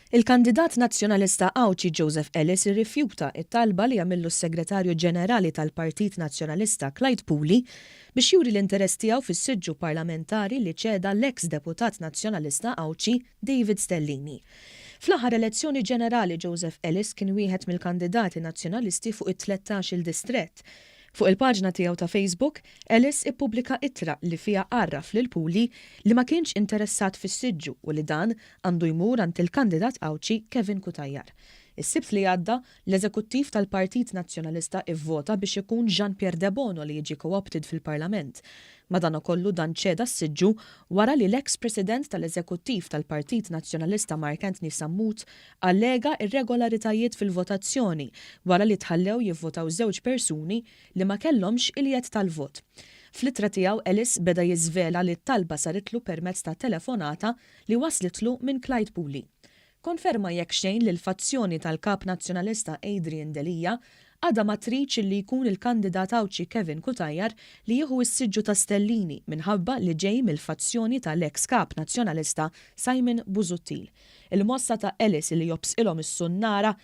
Il-kandidat nazzjonalista Awċi Joseph Ellis irrifjuta it-talba li jagħmillu s-Segretarju Ġenerali tal-Partit Nazzjonalista Clyde Pooley biex juri l-interess tiegħu fis-siġġu parlamentari li ċeda l-eks deputat nazzjonalista Awċi David Stellini. Fl-aħħar elezzjoni ġenerali Joseph Ellis kien wieħed mill-kandidati nazzjonalisti fuq it-13 distrett. Fuq il-paġna tiegħu ta' Facebook, Ellis ippubblika ittra li fiha għarraf lil Pooley li ma kienx interessat fis-siġġu u li dan għandu jmur għand il-kandidat Awċi Kevin Kutajjar. Is-sibt li għadda, l-Eżekuttiv tal-Partit Nazzjonalista ivvota biex ikun Jean-Pierre Debono li jiġi co-opted fil-Parlament. Madankollu dan ċeda s-siġġu wara li l-ex-President tal-Eżekuttiv tal-Partit Nazzjonalista Mark Antony Sammut allega irregolaritajiet fil-votazzjoni wara li tħallew jivvotaw żewġ persuni li ma kellhomx il-jett tal-vot. Fl-ittra tiegħu Ellis beda jiżvela li t-talba saritlu permezz ta' telefonata li waslitlu minn Clyde Pooley. Konferma jekk xejn li l-fazzjoni tal-kap nazzjonalista Adrian Delija għadha ma tridx li jkun il-kandidat Awċi Kevin Kutajjar li jieħu s-siġġu ta' Stellini minħabba li ġej mill-fazzjoni tal-eks kap nazzjonalista Simon Busuttil. Il-mossa ta' Ellis li jobsqilhom is-sunnara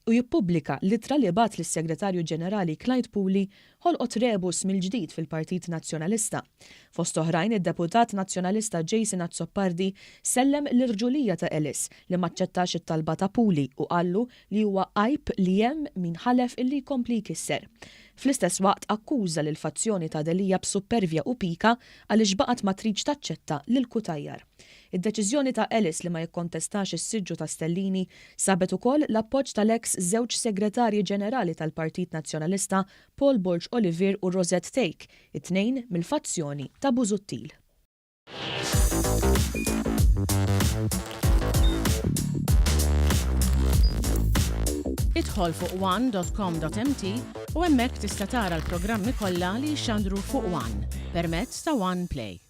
u jippubblika littra li bat lis-Segretarju Ġenerali Clyde Pooley ħolqot rebus mill-ġdid fil-Partit Nazzjonalista. Fost oħrajn id-deputat nazzjonalista Jason Azzopardi sellem l-irġulija ta' Ellis li maċċettax it-talba ta' Pooley u qallu li huwa għajb li hemm min ħalef illi jkompli jkisser. Fl-istess waqt akkuża lil fazzjoni ta' Delija b'suppervja u pika għaliex baqgħet ma tridx taċċetta lil Kutajjar. Id-deċiżjoni ta' Ellis li ma jikkontestax is-siġġu ta' Stellini sabet ukoll l-appoġġ tal-eks żewġ segretarji ġenerali tal-Partit Nazzjonalista Paul Bulge Olivier u Rosette Take, it-tnejn mill-fazzjoni ta' Busuttil. Idħol fuq one.com.mt u hemmhekk tista' tara l-programmi kollha li jxandru fuq One permezz ta' One Play.